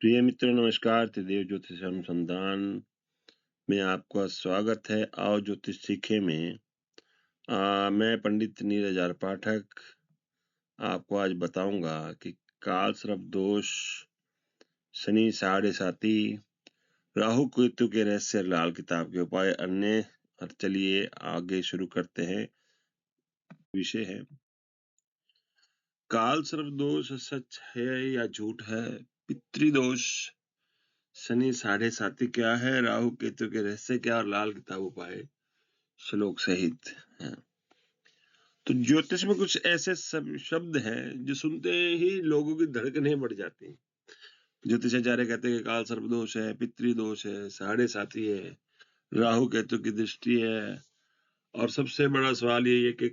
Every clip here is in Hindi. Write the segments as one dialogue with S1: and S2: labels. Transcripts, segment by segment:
S1: प्रिय मित्रों नमस्कार। त्रिदेव ज्योतिष अनुसंधान में आपका स्वागत है। आओ ज्योतिष सीखे में मैं पंडित नीरज आर पाठक आपको आज बताऊंगा कि काल सर्प दोष, शनि साढ़े साती, राहु केतु के रहस्य, लाल किताब के उपाय, अन्य। चलिए आगे शुरू करते हैं। विषय है काल सर्प दोष सच है या झूठ है, पितृदोष, शनि साढ़े साती क्या है, राहु केतु के रहस्य क्या और लाल किताब उपाय श्लोक सहित है। तो ज्योतिष में कुछ ऐसे शब्द हैं जो सुनते ही लोगों की धड़कनें बढ़ जाती हैं। ज्योतिषाचार्य कहते हैं कि काल सर्प दोष है, पितृदोष है, साढ़े साती है, राहु केतु की दृष्टि है। और सबसे बड़ा सवाल ये है कि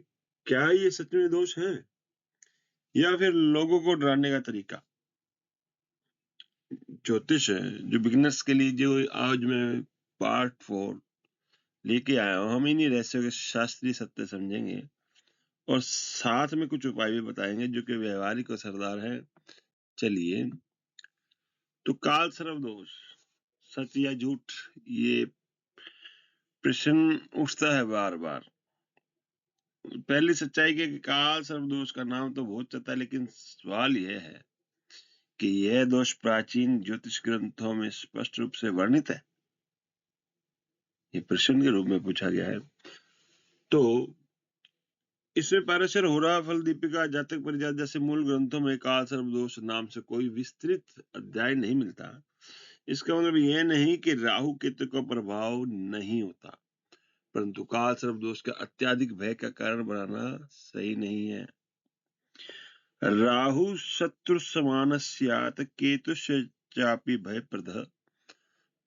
S1: क्या ये सच में दोष है या फिर लोगों को डराने का तरीका। ज्योतिष है जो बिगिनर्स के लिए जो आज मैं पार्ट 4 लेके आया हूं, हम इन्हीं रहस्यों के शास्त्रीय सत्य समझेंगे और साथ में कुछ उपाय भी बताएंगे जो कि व्यवहारिक और असरदार है। चलिए, तो काल सर्प दोष सच या झूठ, ये प्रश्न उठता है बार बार। पहली सच्चाई कि काल सर्प दोष का नाम तो बहुत चलता है, लेकिन सवाल यह है कि यह दोष प्राचीन ज्योतिष ग्रंथों में स्पष्ट रूप से वर्णित है। ये प्रश्न के रूप में पूछा गया है। तो इसमें पाराशर, होरा, फल दीपिका, जातक परिजात जैसे मूल ग्रंथों में काल सर्प दोष नाम से कोई विस्तृत अध्याय नहीं मिलता। इसका मतलब यह नहीं कि राहु केतु का प्रभाव नहीं होता, परंतु काल सर्प दोष का अत्यधिक भय का कारण बनाना सही नहीं है। राहु शत्रु समानस्यात् केतुश्चापि भयप्रदः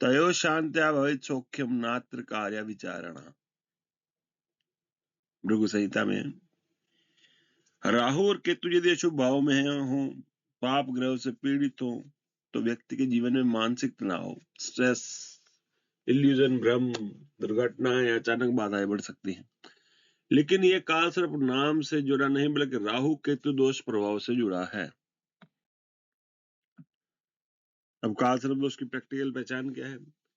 S1: तयो शांत्या भवेत् सौख्यम नात्र कार्य विचारणा। भृगु संहिता में राहु और केतु यदि अशुभ भाव में हो, पाप ग्रह से पीड़ित हो, तो व्यक्ति के जीवन में मानसिक तनाव, स्ट्रेस, इल्यूजन, भ्रम, दुर्घटना या अचानक बाधाएं बढ़ सकती हैं। लेकिन ये काल सर्प नाम से जुड़ा नहीं, बल्कि राहु केतु दोष प्रभाव से जुड़ा है। अब काल सर्प दोष की प्रैक्टिकल पहचान क्या है।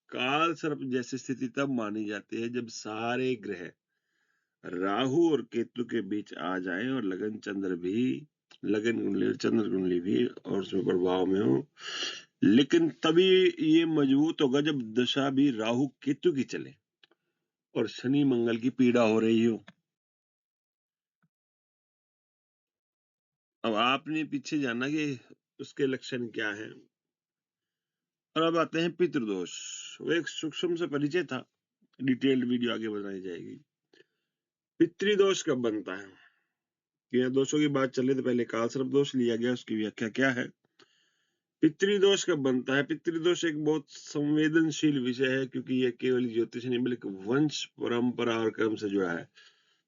S1: काल सर्प जैसी स्थिति तब मानी जाती है जब सारे ग्रह राहु और केतु के बीच आ जाएं और लगन कुंडली और चंद्र कुंडली भी और उसमें प्रभाव में हो। लेकिन तभी ये मजबूत होगा जब दशा भी राहु केतु की चले और शनि मंगल की पीड़ा हो रही हो। अब आपने पीछे जाना कि उसके लक्षण क्या है। और अब आते हैं पितृदोष। वो एक सूक्ष्म से परिचय था, डिटेल्ड वीडियो आगे बनाई जाएगी। पितृदोष कब बनता है, यह दोषों की बात चले तो पहले काल सर्प दोष लिया गया, उसकी व्याख्या क्या है। पितृदोष कब बनता है। पितृदोष एक बहुत संवेदनशील विषय है, क्योंकि यह केवल ज्योतिष नहीं बल्कि वंश, परंपरा और कर्म से जुड़ा है।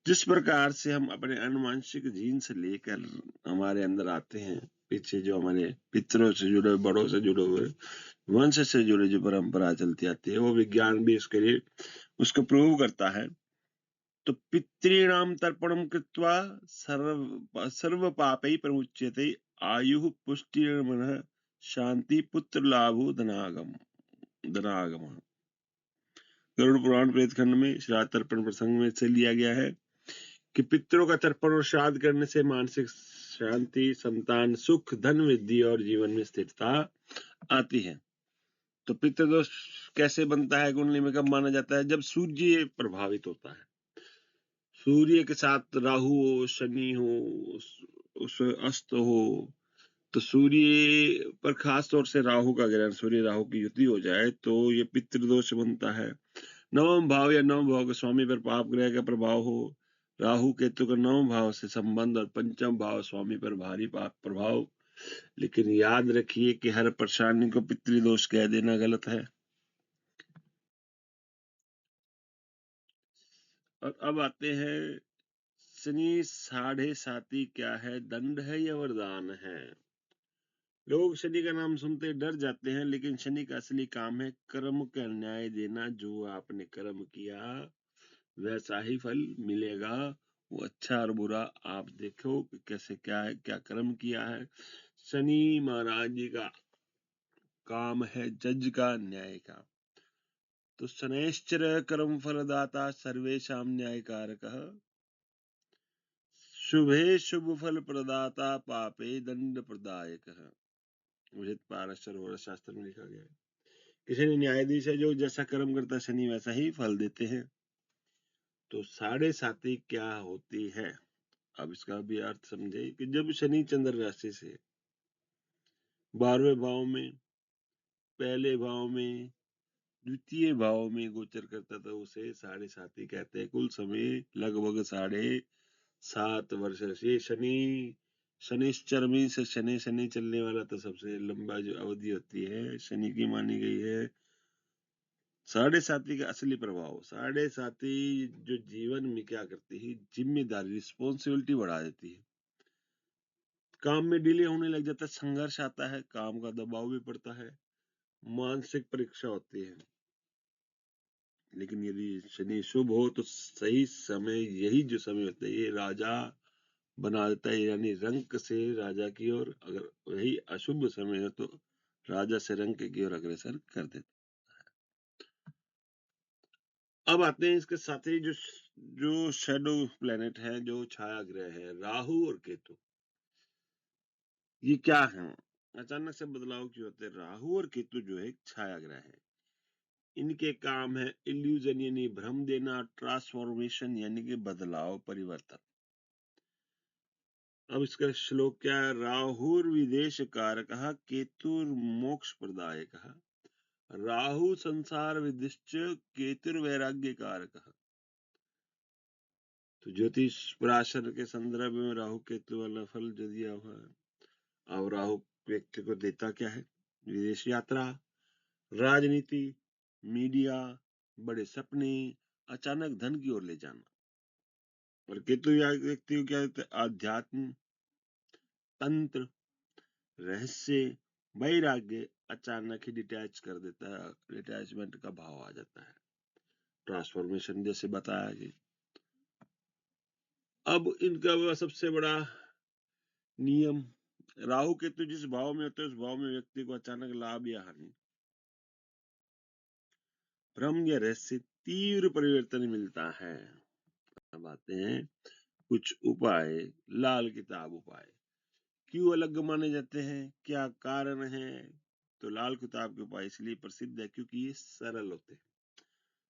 S1: जिस प्रकार से हम अपने अनुवांशिक जीन से लेकर हमारे अंदर आते हैं, पीछे जो हमारे पितरों से जुड़े, बड़ों से जुड़े हुए, वंश से जुड़े जो परंपरा चलती आती है, वो विज्ञान भी उसके लिए उसको प्रूव करता है। तो पितॄणाम तर्पणम कृत्वा सर्व पापै प्रमुच्यते आयु पुष्टिर्मनः शांति पुत्र लाभो धनागम। गरुड़ पुराण प्रेत खंड में श्राद्ध तर्पण प्रसंग में से लिया गया है कि पितरों का तर्पण और श्राद्ध करने से मानसिक शांति, संतान सुख, धन वृद्धि और जीवन में स्थिरता आती है। तो पितृदोष कैसे बनता है, कुंडली में कब माना जाता है, जब सूर्य प्रभावित होता है। सूर्य के साथ राहु हो, शनि हो, उस अस्त हो, तो सूर्य पर खास तौर से राहु का ग्रहण, सूर्य राहु की युति हो जाए तो ये पितृदोष बनता है। नवम भाव या नवम भाव के स्वामी पर पाप ग्रह का प्रभाव हो, राहु केतु का नवम भाव से संबंध और पंचम भाव स्वामी पर भारी पाप प्रभाव। लेकिन याद रखिए कि हर परेशानी को पितृदोष कह देना गलत है। और अब आते हैं शनि साढ़े साती क्या है, दंड है या वरदान है। लोग शनि का नाम सुनते डर जाते हैं, लेकिन शनि का असली काम है कर्म का न्याय देना। जो आपने कर्म किया वैसा ही फल मिलेगा। वो अच्छा और बुरा आप देखो कि कैसे क्या है, क्या कर्म किया है। शनि महाराज जी का काम है जज का न्याय का। तो शनैश्चर कर्म फलदाता सर्वेषां न्यायकारकः, शुभे शुभ फल प्रदाता पापे दंड प्रदायकः। उचित पारशर शास्त्र में लिखा गया है कि शनि न्यायाधीश है, जो जैसा कर्म करता है शनि वैसा ही फल देते हैं। तो साढ़े साती क्या होती है, अब इसका भी अर्थ समझे कि जब शनि चंद्र राशि से 12वें भाव में, पहले भाव में, द्वितीय भाव में गोचर करता था उसे साढ़े साती कहते हैं। कुल समय लगभग 7.5 वर्ष। ये शनिश्चर में से शनि चलने वाला तो सबसे लंबा जो अवधि होती है शनि की मानी गई है। साढ़े साती का असली प्रभाव, साढ़े साती जो जीवन में क्या करती है, जिम्मेदारी रिस्पॉन्सिबिलिटी बढ़ा देती है। काम में डिले होने लग जाता है, संघर्ष आता है, काम का दबाव भी पड़ता है, मानसिक परीक्षा होती है। लेकिन यदि शनि शुभ हो तो सही समय, यही जो समय होता है ये राजा बना देता है, यानी रंक से राजा की ओर। अगर वही अशुभ समय हो तो राजा से रंक की ओर अग्रसर कर देता। अब आते हैं इसके साथ ही जो शैडो प्लेनेट है, जो छाया ग्रह है, राहु और केतु, ये क्या है, अचानक से बदलाव क्यों होते हैं। राहु और केतु जो है छाया ग्रह है, इनके काम है इल्यूजन यानी भ्रम देना, ट्रांसफॉर्मेशन यानी कि बदलाव, परिवर्तन। अब इसका श्लोक क्या है, राहुर विदेश कारकः केतुर मोक्ष प्रदायकः, राहु संसार विदिश्च केतुर्वैराग्य कारकः। तो ज्योतिष पराशर के संदर्भ में राहु केतु वाला फल जो दिया हुआ है। अब राहु व्यक्ति को देता क्या है, विदेश यात्रा, राजनीति, मीडिया, बड़े सपने, अचानक धन की ओर ले जाना। और केतु व्यक्ति को क्या देता है, आध्यात्म, तंत्र, रहस्य, वैराग्य, अचानक ही डिटैच कर देता है, डिटैचमेंट का भाव आ जाता है, ट्रांसफॉर्मेशन जैसे बताया कि। अब इनका सबसे बड़ा नियम, राहु केतु जिस भाव में होते हैं उस भाव में व्यक्ति को अचानक लाभ या हानि, भ्रम या रहस्य, तीव्र परिवर्तन मिलता है। अब आते हैं कुछ उपाय, लाल किताब उपाय क्यों अलग माने जाते हैं, क्या कारण है। तो लाल किताब के उपाय इसलिए प्रसिद्ध है क्योंकि ये सरल होते हैं,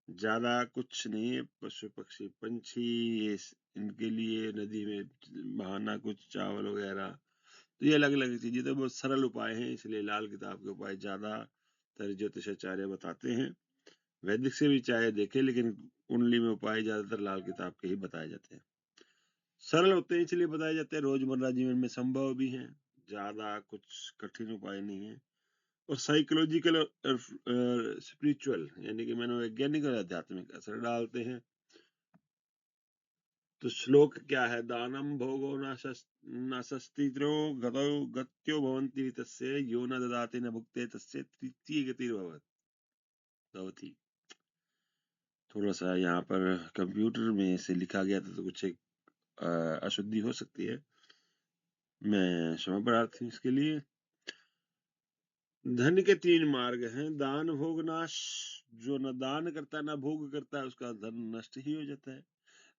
S1: ज्यादा कुछ नहीं है। पशु पक्षी पंछी इनके लिए नदी में बहाना कुछ चावल वगैरह, तो ये अलग अलग चीजें, तो बहुत सरल उपाय हैं, इसलिए लाल किताब के उपाय ज्यादातर ज्योतिषाचार्य बताते हैं। वैदिक से भी चाहे देखे, लेकिन कुंडली में उपाय ज्यादातर लाल किताब के ही बताए जाते हैं। सरल होते हैं इसलिए बताए जाते हैं, रोजमर्रा जीवन में संभव भी हैं, ज्यादा कुछ कठिन उपाय नहीं है। और साइकोलॉजिकल और स्पिरिचुअल यानी कि मनोवैज्ञानिक और आध्यात्मिक असर डालते हैं। तो श्लोक क्या है, दानम भोगो नासस्तित्रो गतो गत्यो भवन्ति तस्य यो न ददाति न भुक्ते तस्य तृतीय गतिर्भवति। थोड़ा सा यहाँ पर कंप्यूटर में से लिखा गया था तो कुछ एक अशुद्धि हो सकती है, मैं क्षमा प्रार्थी इसके लिए। धन के 3 मार्ग हैं, दान, भोग, नाश। जो न दान करता न भोग करता है उसका धन नष्ट ही हो जाता है।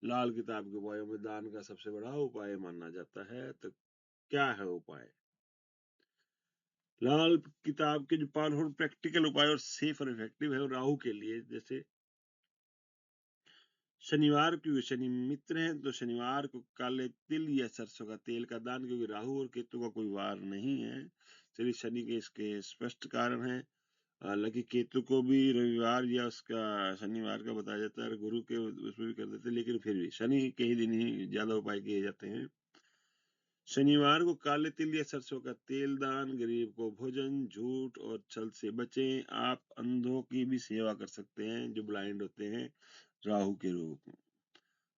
S1: लाल किताब के उपायों में दान का सबसे बड़ा उपाय माना जाता है। तो क्या है उपाय, लाल किताब के जो पावरफुल प्रैक्टिकल उपाय और सेफ और इफेक्टिव है राहु के लिए। जैसे शनिवार, क्योंकि शनि मित्र है तो शनिवार को काले तिल या सरसों का तेल का दान, क्योंकि राहु और केतु का कोई वार नहीं है। चलिए शनि के इसके स्पष्ट कारण है, हालांकि केतु को भी रविवार या उसका शनिवार का बताया जाता है, गुरु के उसमें भी कर देते हैं, लेकिन फिर भी शनि के ही दिन ही ज्यादा उपाय किए जाते हैं। शनिवार को काले तिल या सरसों का तेल दान, गरीब को भोजन, झूठ और छल से बचें। आप अंधों की भी सेवा कर सकते हैं जो ब्लाइंड होते हैं राहु के रूप में।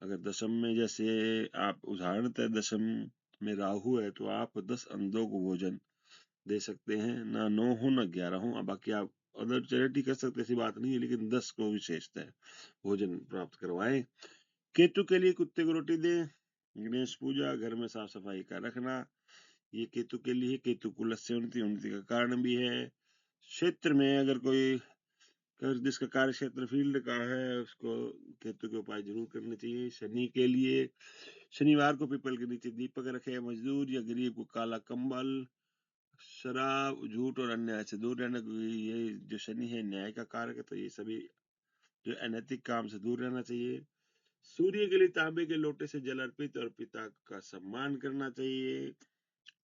S1: अगर दशम में, जैसे आप उदाहरणतः दशम में राहु है तो आप 10 अंधों को भोजन दे सकते हैं, ना 9 हो ना 11 हो। बाकी आप अदर चैरिटी कर सकते, ऐसी बात नहीं है, लेकिन 10 को विशेषतः भोजन प्राप्त करवाएं। केतु के लिए कुत्ते को रोटी दें। गणेश पूजा, घर में साफ सफाई का रखना, ये केतु के लिए। केतु कुलस्य उन्नति का कारण भी है। क्षेत्र में अगर कोई जिसका कार्य क्षेत्र फील्ड का है उसको केतु के उपाय जरूर करने चाहिए। शनि के लिए शनिवार को पीपल के नीचे दीपक रखे। मजदूर या गरीब को काला कंबल, शराब, झूठ और अन्याय से दूर रहना, क्योंकि ये जो शनि है न्याय का कारक है, तो ये सभी जो अनैतिक काम से दूर रहना चाहिए। सूर्य के लिए तांबे के लोटे से जल अर्पित और पिता का सम्मान करना चाहिए।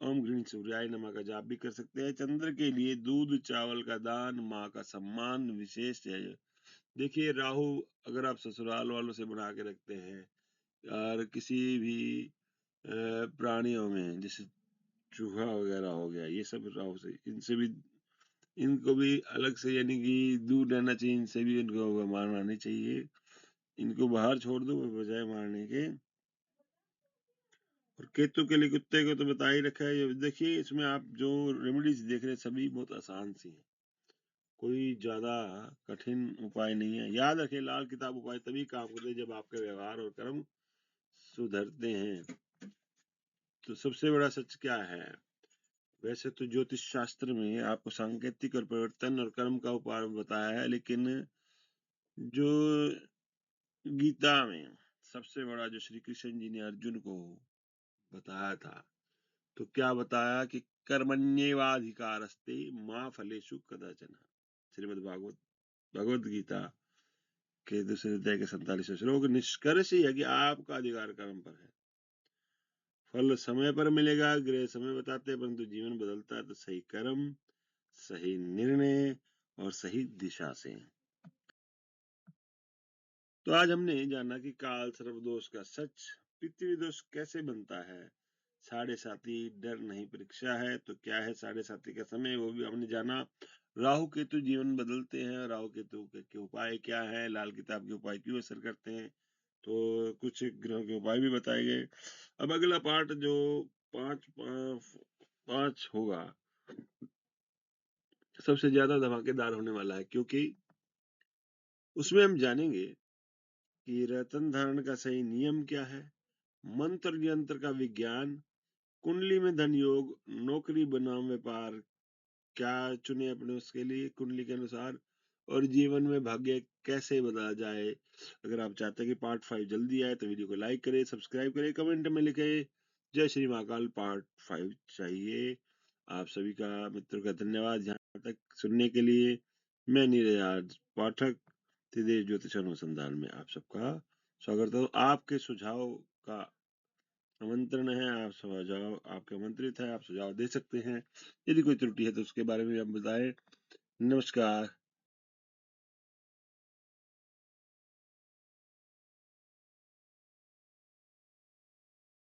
S1: ओम ग्रीन सूर्याय नमः का जाप भी कर सकते हैं। चंद्र के लिए दूध चावल का दान, माँ का सम्मान विशेष है। देखिए राहु अगर आप ससुराल वालों से बना के रखते हैं और किसी भी प्राणियों में जैसे चूहा वगैरह हो गया, ये सब राहु से, इनसे भी इनको भी अलग से यानी कि दूर रहना चाहिए। इनसे भी इनको मारना नहीं चाहिए, इनको बाहर छोड़ दो बजाय मारने के। और केतु के लिए कुत्ते को तो बता ही रखा है। ये देखिए इसमें आप जो रेमेडीज देख रहे हैं सभी बहुत आसान सी हैं, कोई ज्यादा कठिन उपाय नहीं है। याद रखें लाल किताब उपाय तभी काम करते जब आपके व्यवहार और कर्म सुधरते हैं। तो सबसे बड़ा सच क्या है? वैसे तो ज्योतिष शास्त्र में आपको सांकेतिक और परिवर्तन और कर्म का उपाय बताया है, लेकिन जो गीता में सबसे बड़ा जो श्री कृष्ण जी ने अर्जुन को बताया था, तो क्या बताया कि कर्मण्येवाधिकारस्ते मां फलेषु कदाचन। श्रीमद् भगवत गीता के दूसरे अध्याय के 47वें श्लोक। निष्कर्ष ये है कि आपका अधिकार कर्म पर है। फल समय पर मिलेगा, ग्रह समय बताते हैं, परंतु जीवन बदलता है तो सही कर्म, सही निर्णय और सही दिशा से। तो आज हमने जाना कि काल सर्प दोष का सच, पृथ्वी दोष कैसे बनता है, साढ़े साथी डर नहीं परीक्षा है। तो क्या है साढ़े साथी का समय, वो भी हमने जाना। राहु केतु जीवन बदलते हैं, राहु केतु के उपाय क्या है, लाल किताब के उपाय क्यों असर करते हैं, तो कुछ ग्रहों के उपाय भी बताए गए। अब अगला पार्ट जो पांच होगा सबसे ज्यादा धमाकेदार होने वाला है, क्योंकि उसमें हम जानेंगे कि रतन धारण का सही नियम क्या है, मंत्र यंत्र का विज्ञान, कुंडली में धन योग, नौकरी बनाम व्यापार क्या चुने अपने उसके लिए कुंडली के अनुसार, और जीवन में भाग्य कैसे बदला जाए। अगर आप चाहते हैं कि पार्ट 5 जल्दी आए तो वीडियो को लाइक करें, सब्सक्राइब करें, कमेंट में लिखें जय श्री महाकाल पार्ट 5 चाहिए। आप सभी का मित्रों का धन्यवाद यहाँ तक सुनने के लिए। मैं नीरज पाठक त्रिदेव ज्योतिष अनुसंधान में आप सबका स्वागत है। आपके सुझाव का आमंत्रण है, आप सुझाव आपके आमंत्रित है, आप सुझाव दे सकते हैं। यदि कोई त्रुटि है तो उसके बारे में आप बताएं। नमस्कार।